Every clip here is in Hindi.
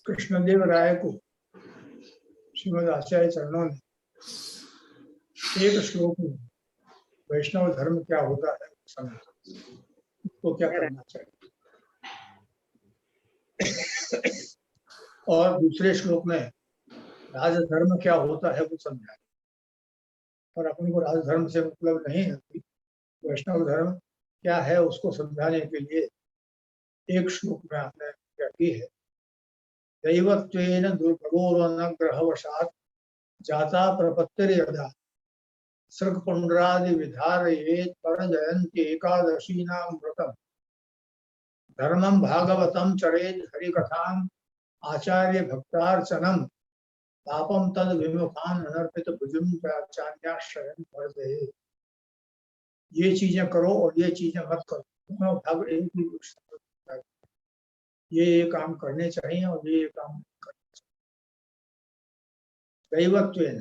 कृष्णदेव राय को श्रीमद आचार्य चरणों ने एक श्लोक में वैष्णव धर्म क्या होता है समझा, उसको क्या करना चाहिए, और दूसरे श्लोक में राजधर्म क्या होता है वो समझाया। और अपन को राजधर्म से मतलब नहीं है, वैष्णव धर्म क्या है उसको समझाने के लिए एक श्लोक में आपने क्या की है। दैवत्वेन दुर्भगोरनुग्रहवशात् जाता प्रपत्तिर्यदा सृगपुण्ड्रादि विधारयेत् परजयन्ति एकादशीनां व्रतम् धर्मं भागवतं चरेत् हरिकथाम् आचार्य भक्तार्चनम् पापम तद विमुखान अनर्पित भुजम चान्याश्रयं वर्धये। ये चीजें करो और ये चीजें मत करो, दोनों भाग एक ही है। ये काम करने चाहिए और ये काम नहीं करने चाहिए। दैवत्वेन,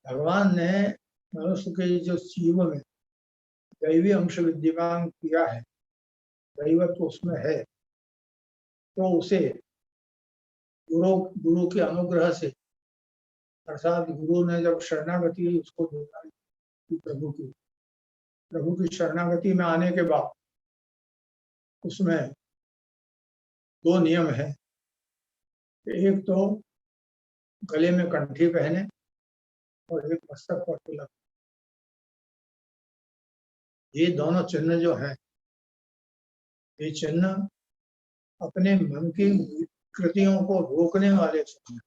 भगवान ने मनुष्य के जो जीव में दैवी अंश विद्यमान किया है, दैवत्व उसमें है, तो उसे गुरु गुरु के अनुग्रह से, अर्थात गुरु ने जब शरणागति उसको देता है प्रभु की शरणागति में आने के बाद उसमें दो नियम है। एक तो गले में कंठी पहने और एक मस्तक पर तिलक। ये दोनों चिन्ह जो हैं, ये चिन्ह अपने मन की कृतियों को रोकने वाले चिन्ह।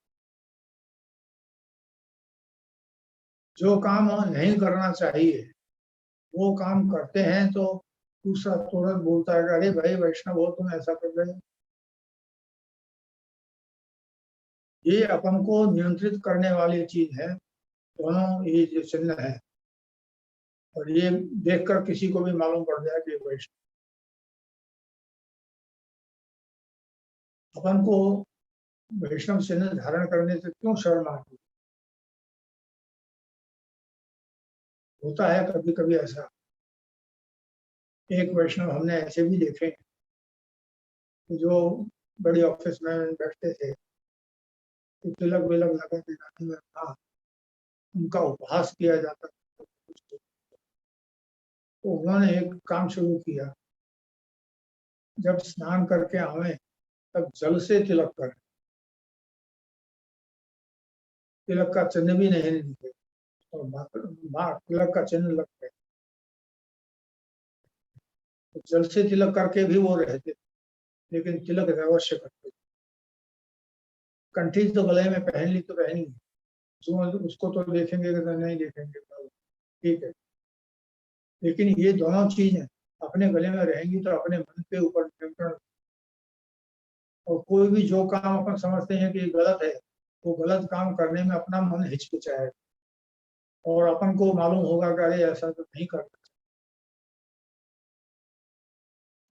जो काम नहीं करना चाहिए वो काम करते हैं तो दूसरा तुरंत बोलता है अरे भाई वैष्णव हो तुम ऐसा कर रहे हो। ये अपन को नियंत्रित करने वाली चीज है दोनों ये जो चिन्ह है। और ये देखकर किसी को भी मालूम पड़ जाए कि वैष्णव। अपन को वैष्णव चिन्ह धारण करने से क्यों शर्म आती होता है। कभी कभी ऐसा एक वैष्णव हमने ऐसे भी देखे जो बड़ी ऑफिस में बैठते थे, तिलक विलक लगा के जाने में था, उनका उपहास किया जाता था। तो उन्होंने एक काम शुरू किया, जब स्नान करके आवे तब जल से तिलक करें। तिलक का चिन्ह भी नहीं दिखे और तिलक का चिन्ह लग गए। तो जल से तिलक करके भी वो रहते, लेकिन तिलक अवश्य करते। कंठी तो गले में पहन ली तो पहनी, उसको तो देखेंगे कि नहीं देखेंगे, ठीक है। लेकिन ये दोनों चीजें अपने गले में रहेंगी तो अपने मन के ऊपर नियंत्रण। और कोई भी जो काम अपन समझते हैं कि गलत है, वो गलत काम करने में अपना मन हिचकिचाएगा और अपन को मालूम होगा कि अरे ऐसा तो नहीं करना।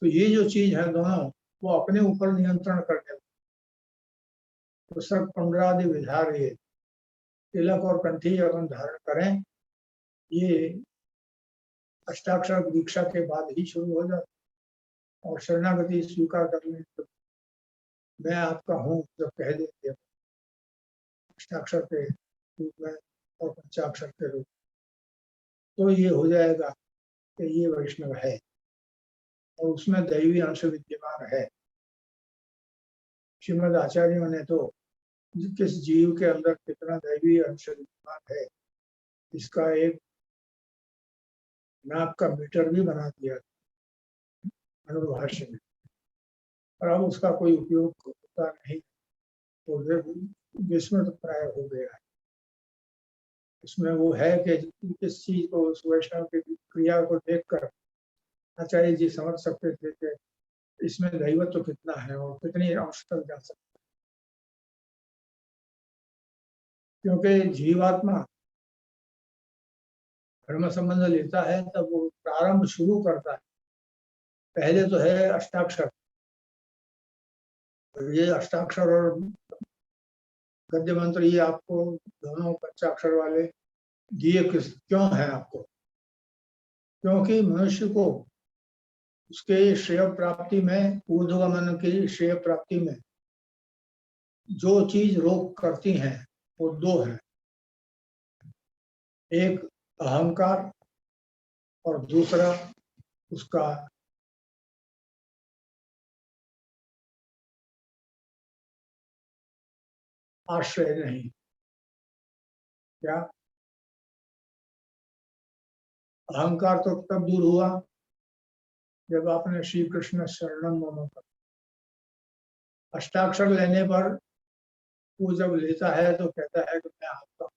तो ये जो चीज है दोनों, वो अपने ऊपर नियंत्रण करने। तो सब पंद्रादि विधार, ये तिलक और कंठी अपन धारण करें, ये अष्टाक्षर दीक्षा के बाद ही शुरू हो जाता। और शरणागति स्वीकार कर लें तो मैं आपका हूँ जब कह देंगे अष्टाक्षर के रूप में और पंचाक्षर के रूप, तो ये हो जाएगा कि ये वैष्णव है और उसमें दैवी अंश विद्यमान है। श्रीमद आचार्यों ने तो किस जीव के अंदर कितना दैवी अंश विद्यमान है इसका एक नाप का मीटर भी बना दिया अनुभाष्य में, और अब उसका कोई उपयोग होता नहीं, तो विस्मृत प्राय हो गया है। इसमें वो है कि किस चीज को, उस वैष्णव की क्रिया को देखकर आचार्य जी समझ सकते थे कि इसमें दैवत्व तो कितना है और कितनी अंश तक जा सकता है। क्योंकि जीवात्मा धर्म संबंध लेता है तब वो प्रारंभ शुरू करता है। पहले तो है अष्टाक्षर, ये अष्टाक्षर और गद्य मंत्र ये आपको दोनों पंचाक्षर वाले दिए क्यों है आपको? क्योंकि मनुष्य को उसके श्रेय प्राप्ति में, ऊर्ध्वगमन की श्रेय प्राप्ति में जो चीज रोग करती हैं वो दो हैं, एक अहंकार और दूसरा उसका आश्रय नहीं। क्या? अहंकार तो तब दूर हुआ जब आपने श्री कृष्ण शरणम मम कहा। अष्टाक्षर लेने पर वो जब लेता है तो कहता है कि मैं आपका,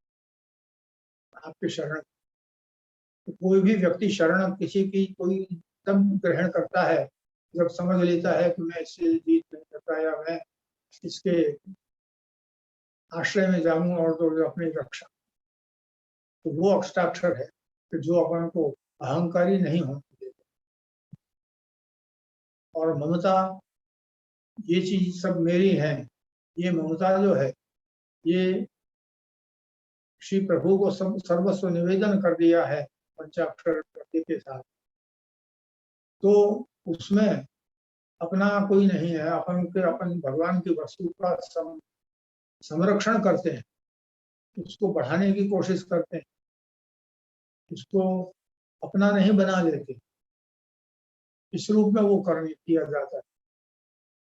आपके शरण। तो कोई भी व्यक्ति शरण किसी की कोई तब ग्रहण करता है जब समझ लेता है कि मैं इससे जीत नहीं सकता, या मैं इसके आश्रय में जाऊं और तो अपनी रक्षा। तो वो अष्टाक्षर है कि जो अपन को अहंकारी नहीं होने देता। और ममता, ये चीज सब मेरी है, ये ममता जो है, ये श्री प्रभु को सब सर्वस्व निवेदन कर दिया है पंचाक्षर के साथ। तो उसमें अपना कोई नहीं है, अपन के अपन भगवान की वस्तु का संरक्षण करते हैं, उसको बढ़ाने की कोशिश करते हैं, उसको अपना नहीं बना लेते। इस रूप में वो कर्म किया जाता है,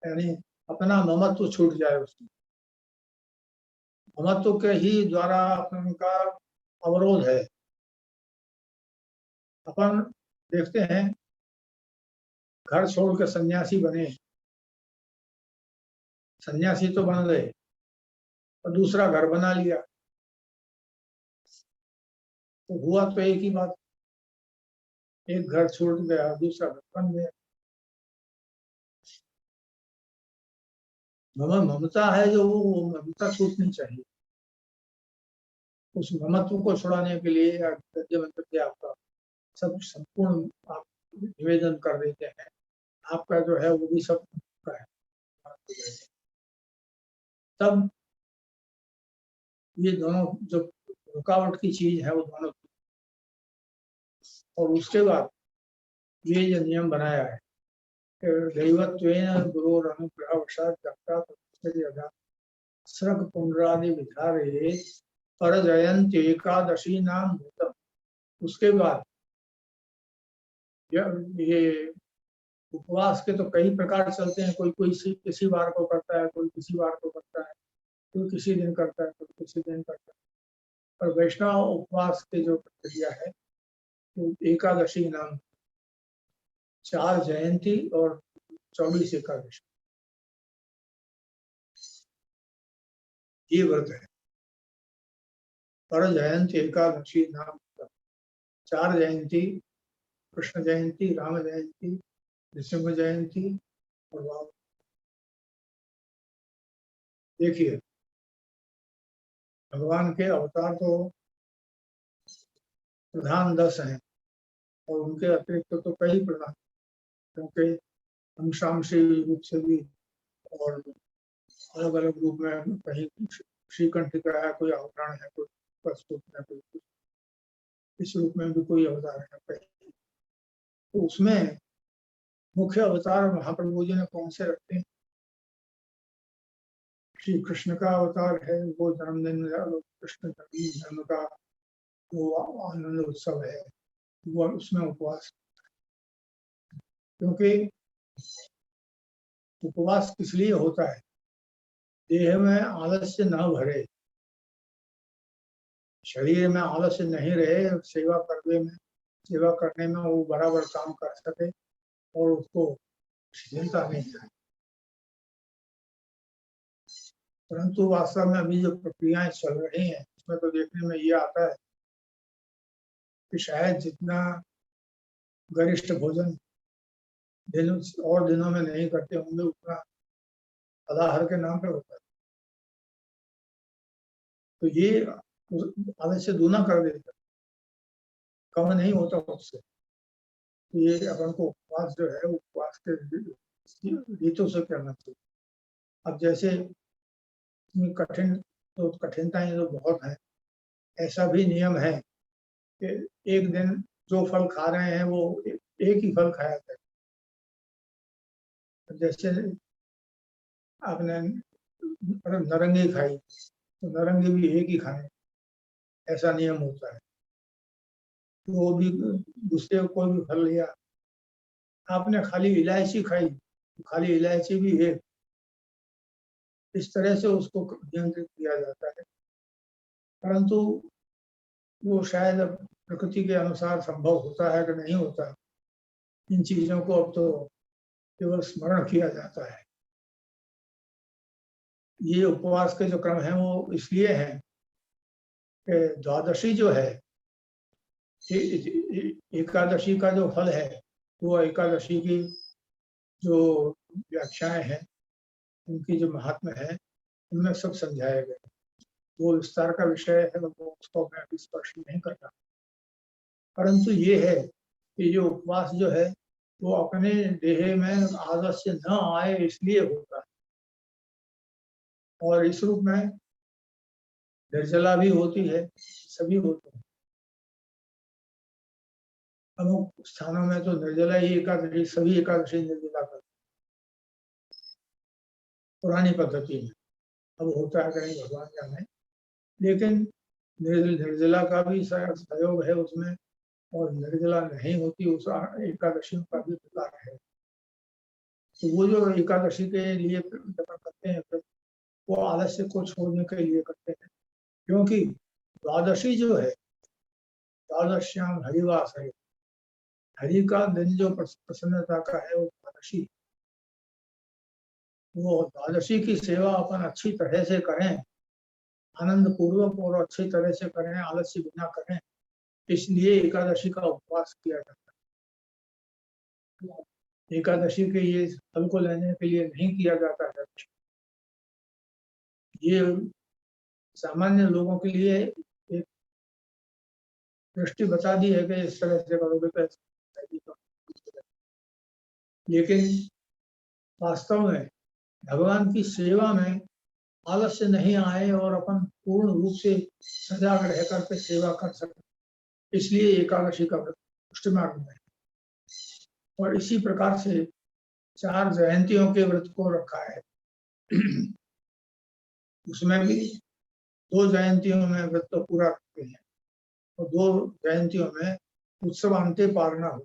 यानी अपना ममत्व छूट जाए उसमें। ममत्व के ही द्वारा अपन का अवरोध है। अपन देखते हैं घर छोड़ के सन्यासी बने, सन्यासी तो बन गए और दूसरा घर बना लिया, तो हुआ तो एक ही बात, एक घर छूट गया दूसरा घर बन गया। ममता है जो, वो ममता छूटनी चाहिए। उस ममत्व को छुड़ाने के लिए गद्य मंत्र के आपका सब संपूर्ण आप निवेदन कर देते हैं, आपका जो है वो भी सब का है। तब ये दोनों जो रुकावट की चीज है वो दोनों, और उसके बाद ये जो नियम बनाया है दैवत्वेन गुरोरनुग्रहवशात् स्रग पुनरादि विधारे पर जयंत एकादशी नाम भूतम। उसके बाद ये उपवास के तो कई प्रकार चलते हैं, कोई कोई किसी बार को करता है, कोई किसी बार को करता है, कोई किसी दिन करता है, कोई किसी दिन करता है। पर वैष्णव उपवास के जो प्रक्रिया है तो एकादशी नाम, 4 जयंती और 24 एकादशी, ये व्रत है। पर जयंती एकादशी नाम, 4 जयंती, कृष्ण जयंती, राम जयंती, नृसिंह जयंती और वाव। देखिए भगवान के अवतार तो प्रधान 10 हैं, और उनके अतिरिक्त तो कई प्रधान, क्योंकि अंशांशी रूप से भी और अलग अलग रूप में, कहीं श्रीकंठ का है, कोई अवतारण है, कोई प्रस्तुत है, कोई इस रूप में भी कोई अवतार है कहीं। तो उसमें मुख्य अवतार महाप्रभु जी ने कौन से रखते हैं? श्री कृष्ण का अवतार है, वो जन्मदिन कृष्ण जन्म का वो आनंद उत्सव है, वो उसमें उपवास। क्योंकि उपवास किस लिए होता है? देह में आलस्य न भरे, शरीर में आलस्य नहीं रहे, सेवा करने में वो बराबर काम कर सके और उसको चिंता नहीं है। परंतु वास्तव में अभी जो प्रक्रियाएं चल रही हैं उसमें तो देखने में ये आता है कि शायद जितना गरिष्ठ भोजन दिन और दिनों में नहीं करते होंगे उतना फलाहार के नाम पे होता है। तो ये आलस्य दूना कर देता, कम नहीं होता उससे। तो ये अपन को उपवास जो है, उपवास के रीतों से करना चाहिए। अब जैसे कठिन, तो कठिनताएं तो बहुत है, ऐसा भी नियम है कि एक दिन जो फल खा रहे हैं वो एक ही फल खाया जाए। जैसे आपने नारंगी खाई तो नारंगी भी एक ही खाए, ऐसा नियम होता है। तो वो भी दूसरे कोई भी फल लिया, आपने खाली इलायची खाई तो खाली इलायची भी एक, इस तरह से उसको नियंत्रित किया जाता है। परंतु वो शायद अब प्रकृति के अनुसार संभव होता है कि नहीं होता, इन चीजों को अब तो केवल स्मरण किया जाता है। ये उपवास के जो क्रम है वो इसलिए है कि द्वादशी जो है, एकादशी का जो फल है वो एकादशी की जो व्याख्याएं हैं, उनकी जो महात्म्य है, उनमें सब समझाया गया। वो विस्तार का विषय है, वो उसको मैं अभी स्पर्श नहीं कर रहा। परंतु ये है कि जो उपवास जो है वो अपने देह में आलस्य न आए इसलिए होता है, और इस रूप में निर्जला भी होती है, सभी होते हैं। अमुक स्थानों में तो निर्जला ही एकादशी, सभी एकादशी निर्जला कर, पुरानी पद्धति में। अब होता है कहीं भगवान जाने, लेकिन निर्जला का भी सहयोग है उसमें, और निर्जला नहीं होती उस एकादशियों का भी प्रकार है। तो वो जो एकादशी के लिए जब करते हैं फिर वो आलस्य को छोड़ने के लिए करते हैं, क्योंकि द्वादशी जो है, द्वादश्याम हरिवास है, हरि का दिन जो प्रसन्नता का है वो द्वादशी। वो द्वादशी की सेवा अपन अच्छी तरह से करें, आनंद पूर्वक और अच्छी तरह से करें, आलस्य बिना करें, इसलिए एकादशी का उपवास किया जाता है। एकादशी के ये फल को लेने के लिए नहीं किया जाता है। ये सामान्य लोगों के लिए एक दृष्टि बता दी है कि इस तरह से करोगे तो लेकिन वास्तव में भगवान की सेवा में आलस्य नहीं आए और अपन पूर्ण रूप से सजाग रह करके सेवा कर सके, इसलिए एकादशी का व्रत पुष्टि मार्ग में है। और इसी प्रकार से 4 जयंतियों के व्रत को रखा है। उसमें भी 2 जयंतियों में व्रत तो पूरा रखते हैं, और 2 जयंतियों में उत्सव अंत्य पारना हो,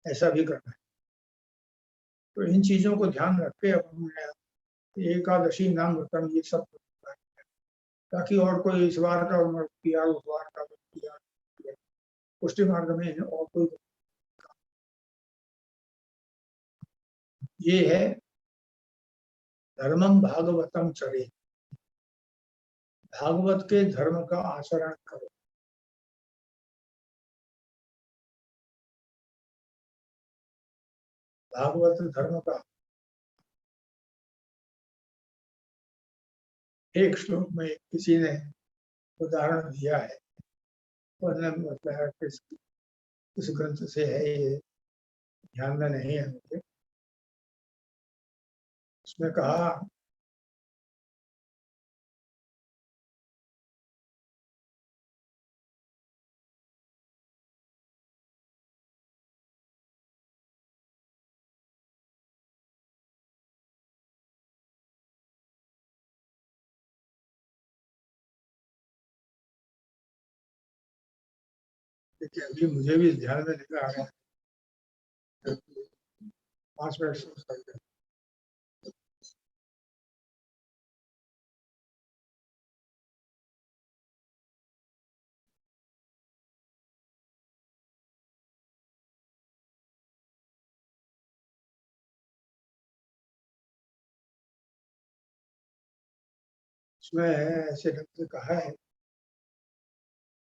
ऐसा भी करना है। तो इन चीजों को ध्यान रख के अपन एकादशी नाम व्रतम ये सब, ताकि और कोई इस बार का व्रत किया, उस बार का व्रत किया, पुष्टि मार्ग में और कोई, ये है धर्मम भागवतम चरे, भागवत के धर्म का आचरण करो। भागवत धर्म का एक श्लोक में किसी ने उदाहरण दिया है, उन्होंने बताया कि इस ग्रंथ से है, ये ध्यान में नहीं है मुझे। उसमें कहा कि अभी मुझे भी ध्यान में नहीं आ रहा है, 5 मिनट सोच करके। उसमें ऐसे ढंग से कहा है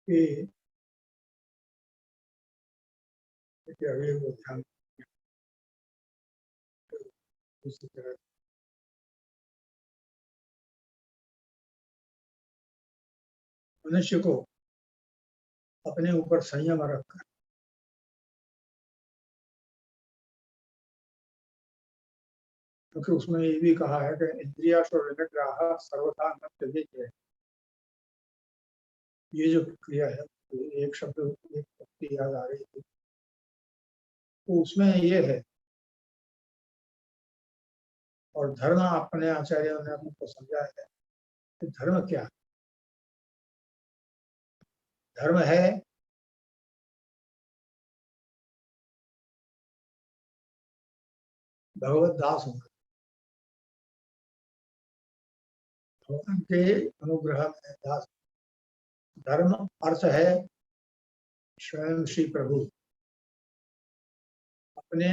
कि अभी वो ध्यान उसी तरह मनुष्य को अपने ऊपर संयम रखकर, क्योंकि उसमें ये भी कहा है कि इंद्रियासु निग्रह सर्वथा न त्यजेत। ये जो क्रिया है, एक शब्द एक पंक्ति याद आ रही थी, तो उसमें ये है और धर्म अपने आचार्यों ने हमको समझाया है कि धर्म क्या है। धर्म है भगवत दास होना, भगवान के अनुग्रह में दास। धर्म अर्थ है स्वयं श्री प्रभु। अपने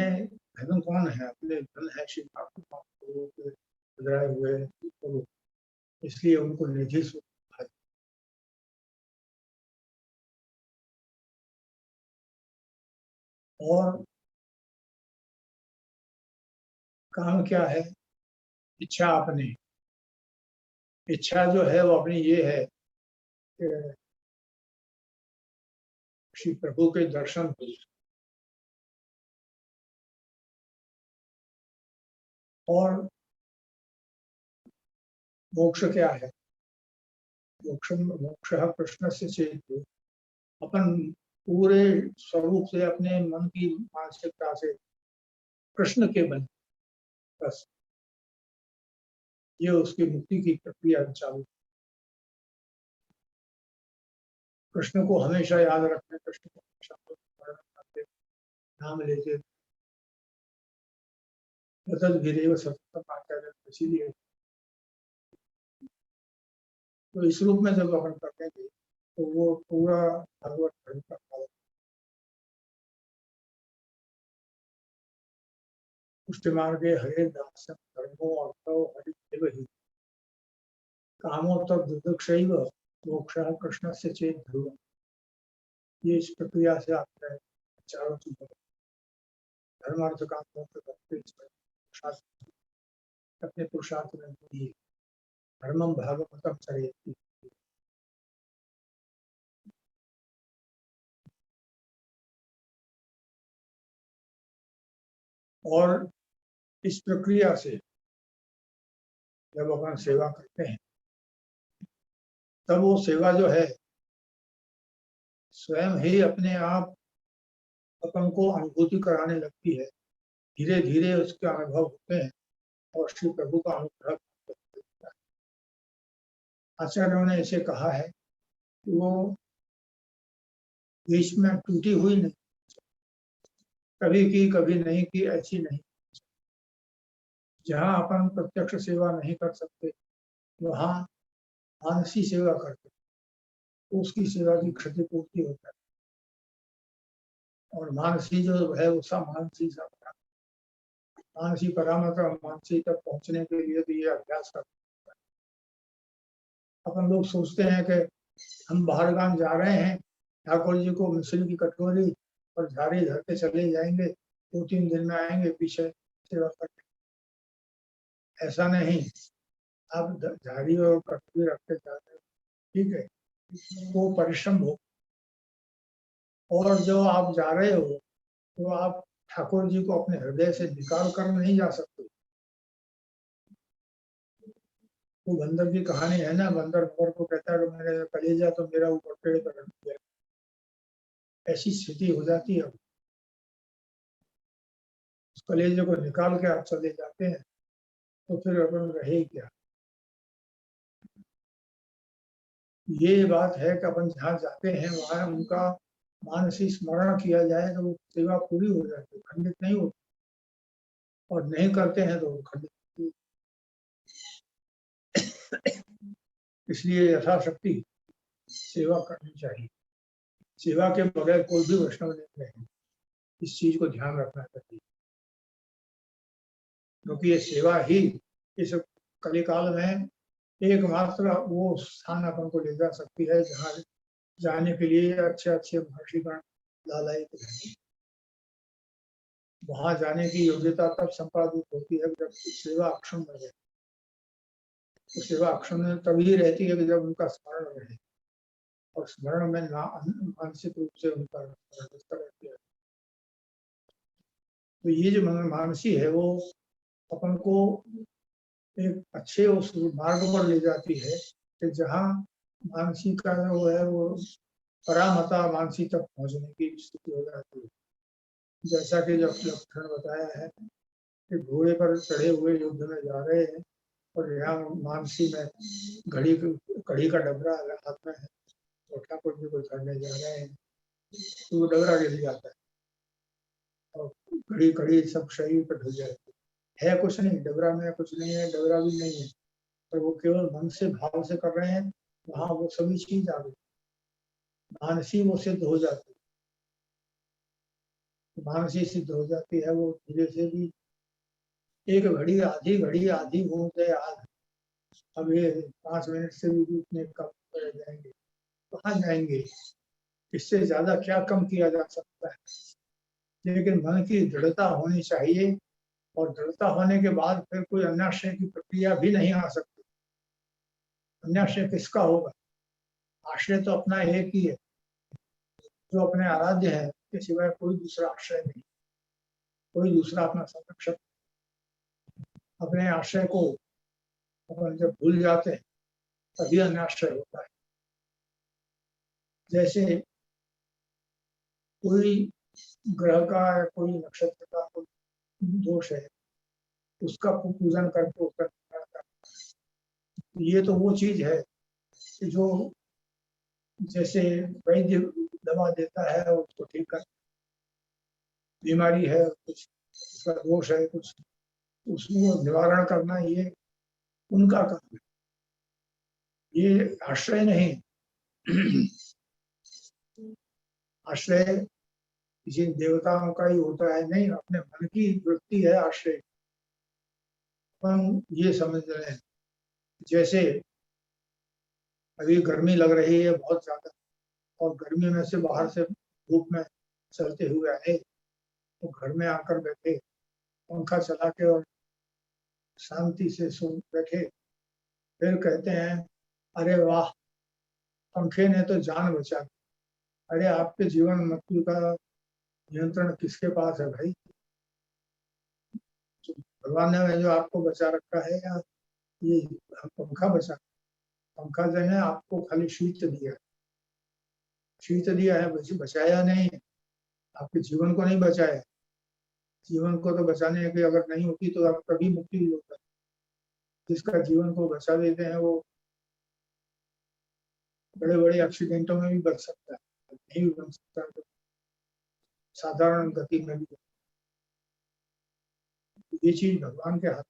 धर्म कौन है? अपने धन है श्री प्रभु के बदलाए हुए प्रभु, इसलिए उनको निधि स्वरूप है। और काम क्या है? इच्छा अपनी, इच्छा जो है वो अपनी ये है कि श्री प्रभु के दर्शन हो। और मोक्ष क्या है? मोक्ष मोक्ष कृष्ण से चेत। अपन पूरे स्वरूप से अपने मन की मानसिकता से कृष्ण के बन, बस ये उसकी मुक्ति की प्रक्रिया चालू। कृष्ण को हमेशा याद रखना, कृष्ण को हमेशा स्मरण करते, नाम लेते, सतत गिरेव सततम आचार्य। इसीलिए तो इस रूप में जब अपन करते थे तो वो पूरा भगवत धर्म का पालन। पुष्टि मार्गे हरे दास धर्मो अर्थो हरि देव ही कामो तब दुदक्षैव मोक्ष कृष्ण से चेत ध्रुव। ये इस प्रक्रिया से आपने चारों चीजों धर्मार्थ काम करते अपने पुरुषार्थ में भी धर्मम भागवतम चरेति। और इस प्रक्रिया से जब अपन सेवा करते हैं तब वो सेवा जो है स्वयं ही अपने आप अपन को अनुभूति कराने लगती है। धीरे धीरे उसके अनुभव होते हैं और श्री प्रभु का अनुग्रह होता है। आचार्यों ने इसे कहा है कि वो बीच में टूटी हुई नहीं, कभी की कभी नहीं की ऐसी नहीं। जहाँ अपन प्रत्यक्ष सेवा नहीं कर सकते वहाँ मानसी सेवा करते तो उसकी सेवा की क्षतिपूर्ति होता है। और मानसी जो है वो सब मानसी सब मानसी परामर्श और मानसी तक पहुंचने के लिए भी ये अभ्यास करते हैं। अपन लोग सोचते हैं कि हम बाहरगाम जा रहे हैं, ठाकुर जी को मिश्री की कटोरी और झाड़ी धर के चले जाएंगे, 2-3 दिन में आएंगे पीछे सेवा करने। ऐसा नहीं, आप झाड़ी और कटोरी रख के जाते हैं, ठीक है, वो परिश्रम हो। और जो आप जा रहे हो तो आप ठाकुर जी को अपने हृदय से निकाल कर नहीं जा सकते। वो बंदर की कहानी है ना, बंदर मगर को कहता है मेरे कलेजा तो मेरा ऊपर पेड़ पर रख दिया। ऐसी स्थिति हो जाती है। उस कलेजे को निकाल के आप चले जाते हैं तो फिर अपन रहे क्या। ये बात है कि अपन जहाँ जाते हैं वहां उनका मानसिक स्मरण किया जाए तो वो सेवा पूरी हो जाती है, खंडित नहीं होती। और नहीं करते हैं तो खंडित होती है। इसलिए यथाशक्ति सेवा करनी चाहिए। सेवा के बगैर कोई भी वैष्णव नहीं रहेगा, इस चीज को ध्यान रखना चाहिए। क्योंकि ये सेवा ही इस कलिकाल में एकमात्र वो स्थान अपन को ले जा सकती है जहाँ जाने के लिए अच्छे अच्छे महर्षिगण लालायित हैं। वहां जाने की योग्यता तब संपादित होती है जब सेवा अक्षुण्ण रहे। तो सेवा अक्षुण्ण तभी रहती है जब उनका स्मरण रहे, और स्मरण में मानसिक रूप से उनका रहती है। तो ये जो मानसी है वो अपन को एक अच्छे उस मार्ग पर ले जाती है कि जहाँ मानसी का वो है वो परामता मानसी तक पहुंचने की स्थिति हो जाती है। जैसा कि जो लक्षण बताया है कि घोड़े पर चढ़े हुए युद्ध में जा रहे हैं और यहाँ मानसी में कड़ी का डबरा हाथ में है और ठाकुर जी को चढ़ने जा रहे हैं, तो वो डबरा गिर जाता है और कड़ी कड़ी सब शरीर पर ढल जाती है कुछ नहीं, डबरा में कुछ नहीं है, डबरा भी नहीं है, पर वो केवल मन से भाव से कर रहे हैं, वहां वो सभी चीज आ गई, मानसी वो सिद्ध हो जाती है, मानसी सिद्ध हो जाती है, वो धीरे से भी एक घड़ी आधी हो गए आज, अब ये 5 मिनट से भी उतने कम कर जाएंगे, कहाँ जाएंगे, इससे ज्यादा क्या कम किया जा सकता है। लेकिन मन की दृढ़ता होनी चाहिए, और दृढ़ता होने के बाद फिर कोई अन्याश्रय की प्रक्रिया भी नहीं आ सकती। अन्याश्रय किसका होगा? आश्रय तो अपना एक ही है, जो अपने आराध्य है, उसके सिवाय कोई दूसरा आश्रय नहीं, कोई दूसरा अपना संरक्षक। अपने आश्रय को अपन जब भूल जाते हैं तभी अन्याश्रय होता है। जैसे कोई ग्रह का या कोई नक्षत्र का कोई दोष है, उसका पूजन करके उसका निवारण करना, ये तो वो चीज है कि जो जैसे वैद्य दवा देता है उसको ठीक कर, बीमारी है कुछ, उसका दोष है कुछ, उसको निवारण करना, ये उनका काम है, ये आश्रय नहीं। आश्रय किसी देवताओं का ही होता है नहीं, अपने मन की वृत्ति है आश्रय। हम ये समझ रहे हैं जैसे अभी गर्मी लग रही है बहुत ज्यादा, और गर्मी में से बाहर से धूप में चलते हुए आए, तो घर में आकर बैठे, पंखा चला के और शांति से सो बैठे, फिर कहते हैं अरे वाह, पंखे ने तो जान बचा दी। अरे आपके जीवन मृत्यु का नियंत्रण किसके पास है भाई? भगवान ने जो आपको बचा रखा है, या ये पंखा बचा? पंखा जो है आपको खाली शीत दिया, शीत दिया है, बचाया नहीं है, आपके जीवन को नहीं बचाया। जीवन को तो बचाने की अगर नहीं होती तो आप कभी मुक्ति ही होता। जिसका जीवन को बचा देते हैं वो बड़े बड़े एक्सीडेंटों में भी बच सकता है, नहीं भी बच सकता तो साधारण गति में भी। ये चीज भगवान के हाथ,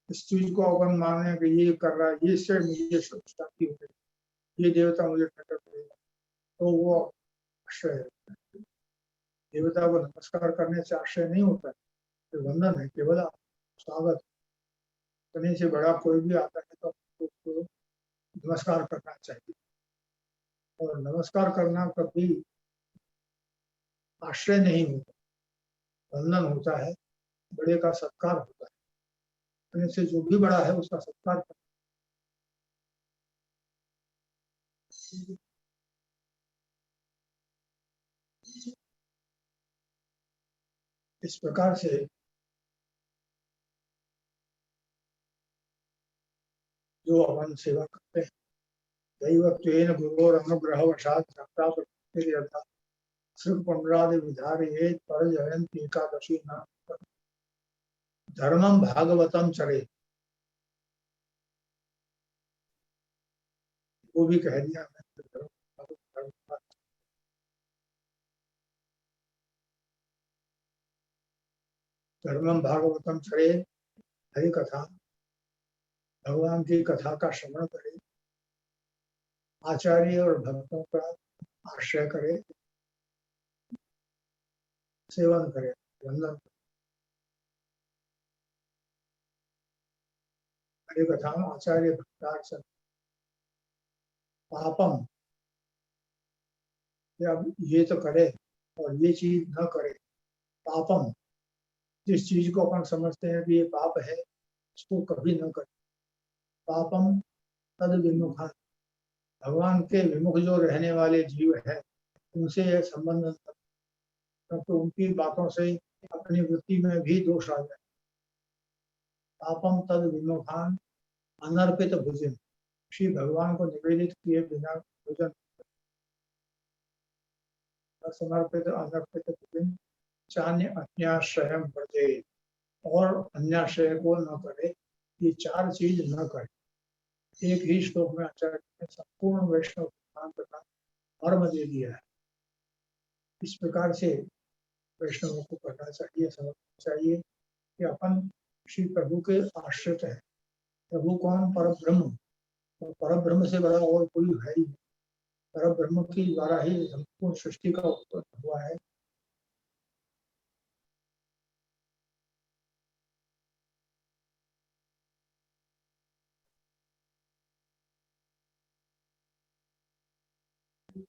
इस चीज को अपन माने कि ये कर रहा है, ये से मुझे शांति हो गई, ये देवता मुझे ठंडक देगा, तो वो आश्रय है। देवता को नमस्कार करने से आश्रय नहीं होता है, तो वंदन है, केवल स्वागत। अपने से बड़ा कोई भी आता है तो उसको नमस्कार करना चाहिए, और नमस्कार करना कभी आश्रय नहीं होता, वंदन होता है, बड़े का सत्कार होता है, अपने से जो भी बड़ा है उसका सत्कार करना। इस प्रकार से जो अपन सेवा करते हैं, दैवत्वेन गुरोर अनुग्रहवशात् प्राप्त श्रुत पुंडरादि विधारयेत पर जयंती एकादशी नाम धर्मम भागवतम चरे, वो भी कह दिया धर्मम भागवतम चरे, हरि कथा, भगवान की कथा का श्रवण करे, आचार्य और भक्तों का आश्रय करे, सेवन करे, वंदन। हरि कथा आचार्य भक्तार्चन पापम, अब ये तो करे और ये चीज न करे, पापम, जिस चीज को अपन समझते हैं कि ये पाप है उसको कभी न करे। पापम तद विमुखा, भगवान के विमुख जो रहने वाले जीव है उनसे यह संबंध, क्योंकि उनकी बातों से अपनी वृत्ति में भी दोष आ जाए। पापम तद विमुखान अनर्पित भोजन, श्री भगवान को निवेदित किए बिना भोजन, समर्पित अनर्पित भोजन चान्य अन्याश्रयम व्रजे, और अन्याश्रय को न करे, ये चार चीज न करे। एक ही श्लोक में आचार्य ने संपूर्ण वैष्णव सिद्धांत का धर्म दे दिया है। इस प्रकार से वैष्णवों को करना चाहिए, समझना चाहिए कि अपन श्री प्रभु के आश्रित है। प्रभु कौन? परम ब्रह्म। और परम ब्रह्म से बड़ा और कोई है ही नहीं। परम ब्रह्म के द्वारा ही संपूर्ण सृष्टि का उत्पन्न हुआ है।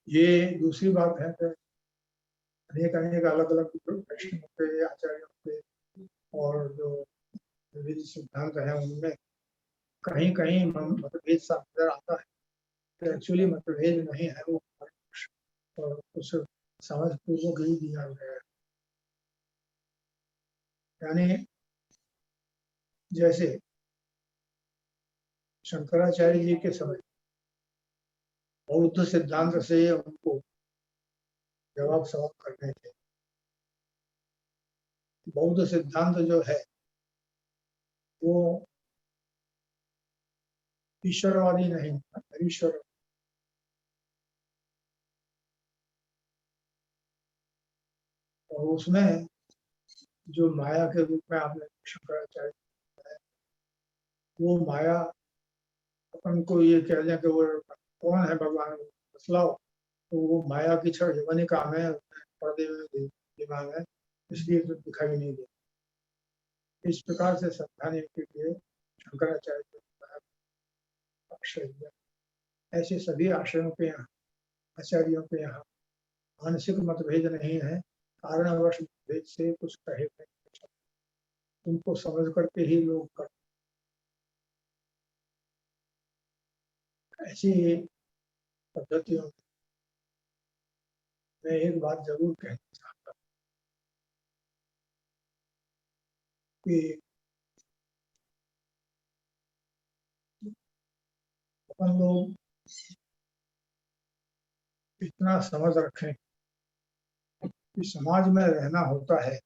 ये दूसरी बात है कि अनेक अनेक अलग अलग वैष्णव के आचार्यों के और जो विविध सिद्धांत है उनमें कहीं कहीं मतभेद सा नजर आता है। तो एक्चुअली मतभेद नहीं है, वो और कुछ समझ पूर्वक ही दिया गया है। यानी जैसे शंकराचार्य जी के समय बौद्ध सिद्धांत से उनको जवाब सवाल करने थे। बौद्ध सिद्धांत जो है वो ईश्वरवादी नहीं, ईश्वर। और उसमें जो माया के रूप में आपने शंकराचार्य है, वो माया अपन को ये कह दें कि वो कौन है भगवान बतलाओ, तो वो माया की छड़ यवनी काम है, पर्दे में दिमाग है, इसलिए तो दिखाई नहीं दे। इस प्रकार से समझाने के लिए शंकराचार्य आश्रय दिया। ऐसे सभी आश्रयों के यहाँ, आचार्यों के यहाँ मानसिक मतभेद नहीं है, कारणवश मतभेद से कुछ कहे नहीं, उनको समझ करके ही लोग कर। ऐसी पद्धतियों में एक बात जरूर कहना चाहता हूँ कि अपन लोग इतना समझ रखें कि समाज में रहना होता है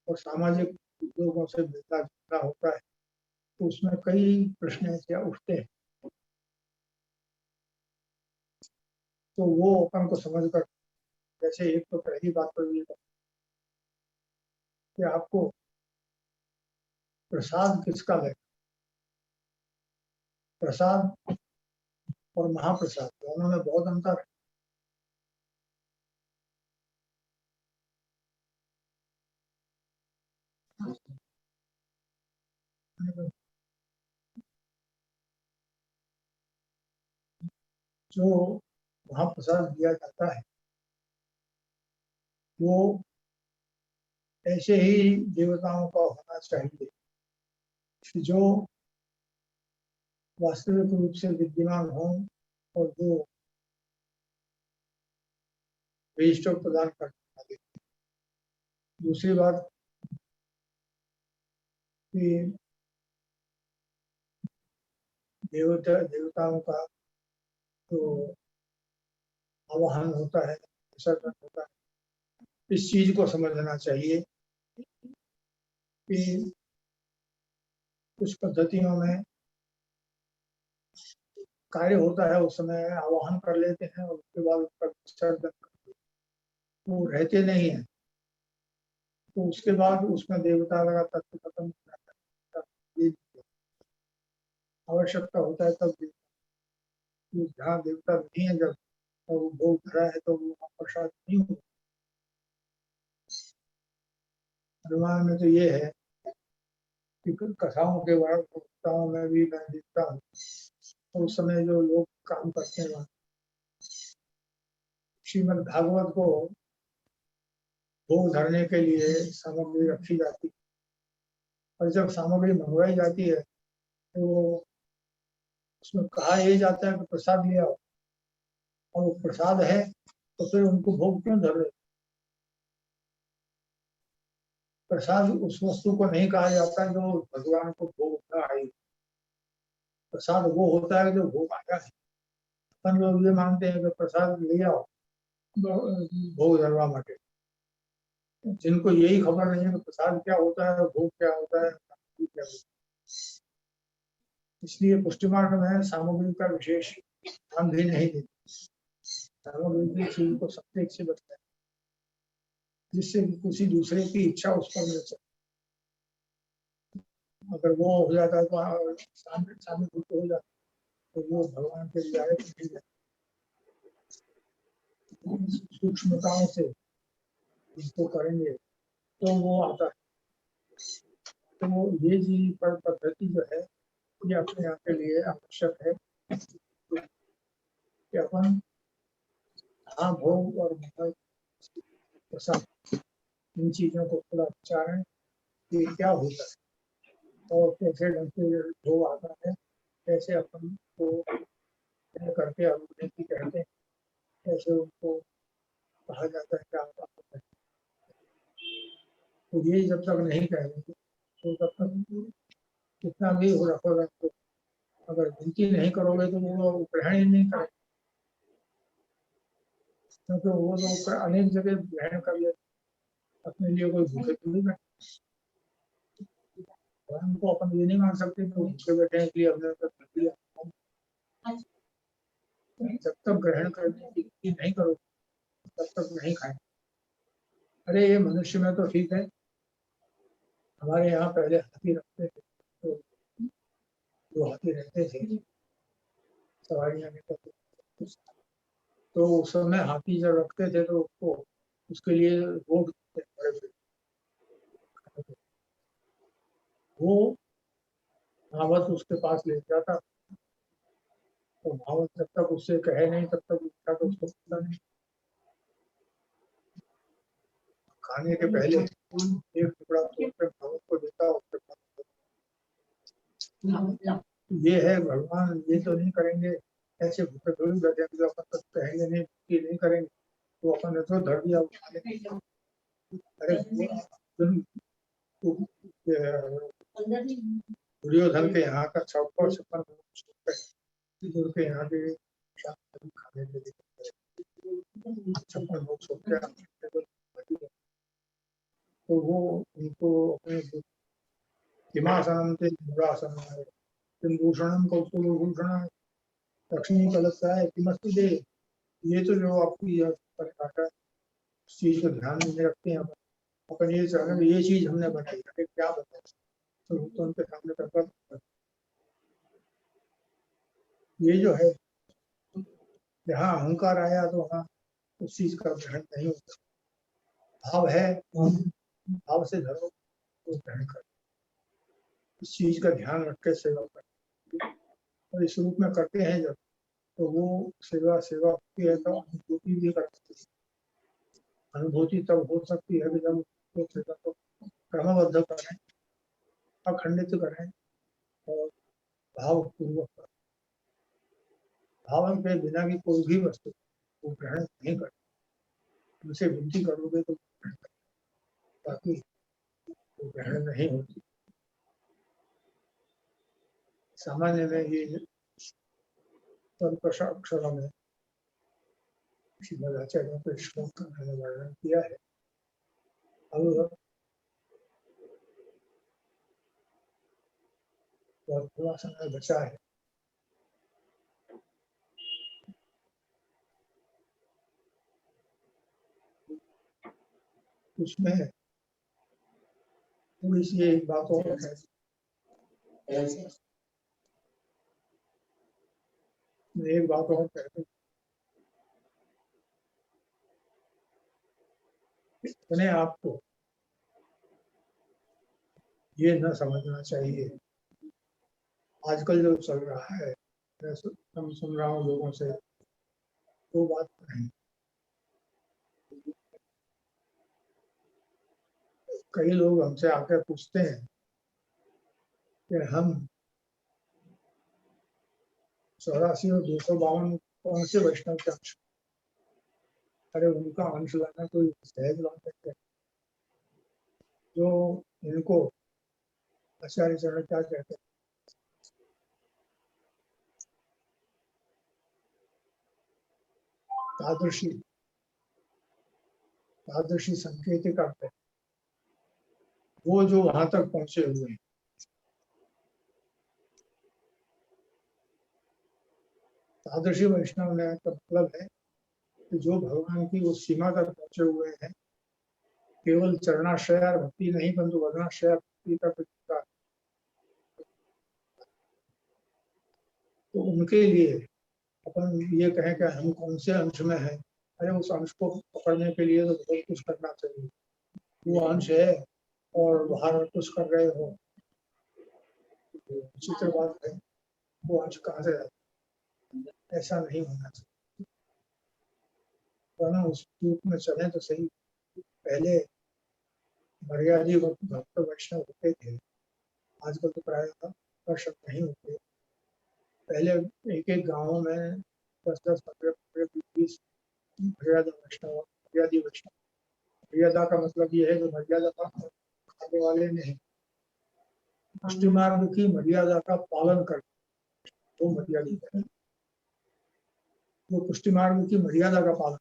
और सामाजिक लोगों से मिलना जुलना होता है, तो उसमें कई प्रश्न क्या उठते हैं। तो वो अपन को समझ कर, जैसे एक तो पहली बात तो ये कि आपको प्रसाद किसका ले, प्रसाद और महाप्रसाद दोनों में बहुत अंतर है। जो महाप्रसाद दिया जाता है वो ऐसे ही देवताओं का होना चाहिए कि जो वास्तविक रूप से विद्यमान हो और जो वैष्णव प्रदान करने वाले। दूसरी बात कि देवताओं का जो आवाहन होता है, विसर्जन होता है, इस चीज को समझना चाहिए कि कुछ पद्धतियों में कार्य होता है, उस समय आवाहन कर लेते हैं और उसके बाद उसका विसर्जन करते हैं, वो रहते नहीं है। तो उसके बाद उसमें देवता लगा तत्व खत्म हो जाता है। आवश्यकता होता है तब जहाँ देवता नहीं है, जब और वो भोग धरा है तो वो प्रसाद नहीं होगा। हनुमान में तो ये है कि कथाओं के वार्ताओं में भी मैं देखता हूँ, तो उस समय जो लोग काम करते हैं श्रीमद् भागवत को भोग धरने के लिए सामग्री रखी जाती है, और जब सामग्री मंगवाई जाती है तो उसमें कहा यही जाता है कि प्रसाद ले आओ, और वो प्रसाद है तो फिर उनको भोग क्यों धर रहे? प्रसाद उस वस्तु को नहीं कहा जाता जो भगवान को भोग न आई। प्रसाद वो होता है जो भोग आया है। अपन लोग ये मानते हैं कि प्रसाद ले आओ भोग धरवा માટે, जिनको यही खबर नहीं है कि प्रसाद क्या होता है, भोग क्या होता है, क्या होता है। इसलिए पुष्टि मार्ग में सामग्री का विशेष ध्यान भी नहीं देते। सामग्री की चीज को सत्य से बचता है, जिससे किसी दूसरे की इच्छा उस पर मिल सके। अगर वो हो जाता है तो सामने सामने हो जाता तो वो भगवान के लिए नहीं जाता। सूक्ष्मताओं से इसको करेंगे तो वो आता है। तो ये जी पर पद्धति जो है ये अपने आप के लिए आवश्यक है कि अपन हाँ भोग और प्रसाद इन चीजों को थोड़ा विचारें कि क्या होता है और कैसे ढंग से भोग आता है, कैसे अपन को करके अनुभूति कहते हैं, कैसे उनको कहा जाता है क्या आता है। तो ये जब तक नहीं कहेंगे तो तब तक कितना भी हो रखोगे तो अगर गिनती नहीं करोगे तो वो ग्रहण ही नहीं करेंगे, क्योंकि वो लोग अनेक जगह ग्रहण कर लेते अपने लिए। कोई भूखे थोड़ी बैठे, उनको अपन ये नहीं मान सकते कि भूखे बैठे हैं इसलिए हमने कर दिया। जब तक ग्रहण करने की गिनती नहीं करोगे तब तक नहीं खाएंगे। अरे ये मनुष्य में तो ठीक है, हमारे यहाँ पहले हाथी रखते थे तो जो हाथी रहते थे सवारियां लेकर, तो उस समय हाथी जब रखते थे तो उसको उसके लिए वोट बड़े बड़े, वो महावत उसके पास ले जाता। तो महावत जब तक उससे कहे नहीं तब तक उसका तो उसको पता नहीं। खाने के पहले एक टुकड़ा तोड़कर महावत को देता, उसके बाद ये है भगवान ये तो नहीं करेंगे, ऐसे भूखे थोड़ी बैठेंगे जो अपन तक कहेंगे नहीं कि नहीं करेंगे तो अपन ने तो धर दिया उठा लेंगे। अरे दुर्योधन के यहाँ का 56 विदुर के यहाँ के खाने के लिए 56 लोग सो गया। तो वो उनको अपने हिमासनम से निरासन है, भूषणम कौशलभूषण लक्ष्मी कलशाय किमस्ति दे। ये तो जो आपकी परिभाषा उस चीज को ध्यान में रखते हैं अपन ये चाह रहे ये चीज हमने बनाई है, क्या बताए तो उनके सामने प्रकट। ये जो है जहाँ अहंकार आया तो वहाँ उस चीज का ग्रहण नहीं होता। भाव है, भाव से धरो तो ग्रहण कर, इस चीज का ध्यान रख के सेवा कर। और इस रूप में करते हैं जब तो वो सेवा सेवा होती है तो अनुभूति भी कर सकती है। अनुभूति तब हो सकती है कि जब वो सेवा को क्रमबद्ध करें, अखंडित करें और भाव पूर्वक करें। भाव के बिना की कोई भी वस्तु वो ग्रहण नहीं कर, उनसे विनती करोगे तो बाकी वो ग्रहण नहीं होती। सामान्य में ये अक्षरों में श्रीमदाचार्यों को श्लोक का मैंने वर्णन किया है। अब बहुत थोड़ा समय बचा है। उसमें थोड़ी सी एक बात और है, एक बात और कहते अपने आप को ये न समझना चाहिए। आजकल जो चल रहा है मैं सुन रहा हूँ लोगों से, वो बात नहीं। कई लोग हमसे आकर पूछते हैं कि हम 84 और 252 कौन से वैष्णव के अंश। अरे उनका अंश लाना कोई सहज बात है? जो इनको आचार्य चरण क्या कहते हैं, तादृशी तादृशी संकेत करते हैं, वो जो वहां तक पहुंचे हुए हैं। तादृशी वैष्णव ने का मतलब है कि जो भगवान की उस सीमा तक पहुंचे हुए हैं, केवल चरणाश्रय भक्ति नहीं परंतु वदनाश्रय भक्ति तक। तो उनके लिए अपन ये कहें कि हम कौन से अंश में हैं, अरे उस अंश को पकड़ने के लिए तो बहुत कुछ करना चाहिए। वो अंश है और बाहर कुछ कर रहे हो, विचित्र बात है। वो अंश कहाँ से आता है? ऐसा नहीं होना चाहिए, वरना उस रूप में चले तो सही। पहले मर्यादी भक्त वैष्णव होते थे, आजकल तो प्राय दर्शक नहीं होते। पहले एक एक गाँव में 10-10, 15-15, 20-20 मर्यादा वैष्णव, मर्यादी वैष्णव। मर्यादा का मतलब ये है जो मर्यादा का खाने वाले नहीं, पुष्टि मार्ग की मर्यादा का पालन कर, वो मर्यादित है। वो पुष्टि मार्ग की मर्यादा का पालन,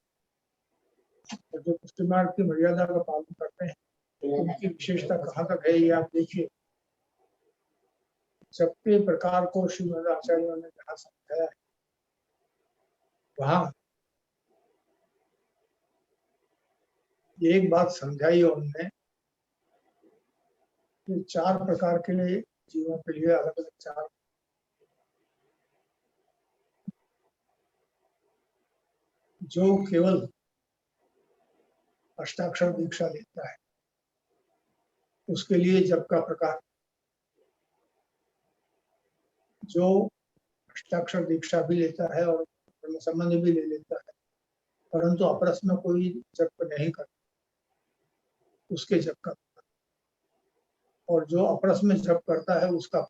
और जो पुष्टि मार्ग की मर्यादा का पालन करते हैं तो उनकी विशेषता कहाँ तक है ये आप देखिए। सबके प्रकार को श्रीमद आचार्यों ने जहाँ समझाया है, वहाँ एक बात समझाई उन्होंने कि 4 प्रकार के लिए जीवों के लिए अलग अलग 4, जो केवल अष्टाक्षर दीक्षा लेता है उसके लिए जप का प्रकार, जो अष्टाक्षर दीक्षा भी लेता है और ब्रह्म संबंध भी ले लेता है परंतु अपरस में कोई जप नहीं करता, उसके जप का प्रकार, और जो अपरस में जप करता है उसका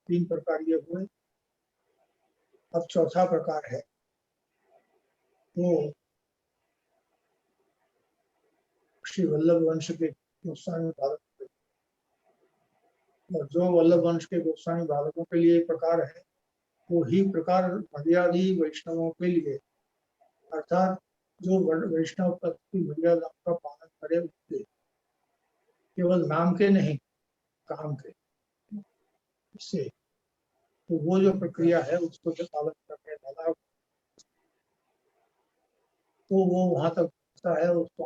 3 प्रकार ये हुए। अब चौथा प्रकार है वो श्री वल्लभ वंश के गोस्वामी बालक, और जो वल्लभ वंश के गोस्वामी बालकों के लिए प्रकार है वो ही प्रकार मर्यादी वैष्णवों के लिए, अर्थात जो वैष्णव पद की मर्यादा का पालन करे उसके, केवल नाम के नहीं काम के, इससे तो वो जो प्रक्रिया है उसको जो पालन करने वाला तो वो वहां तक पहुंचता है, उसको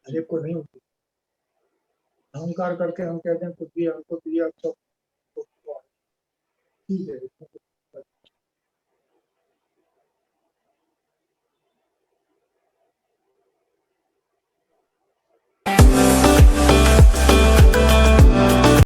हर एक को नहीं होती। अहंकार करके हम कहते हैं कुछ भी हमको दिया तो ठीक है,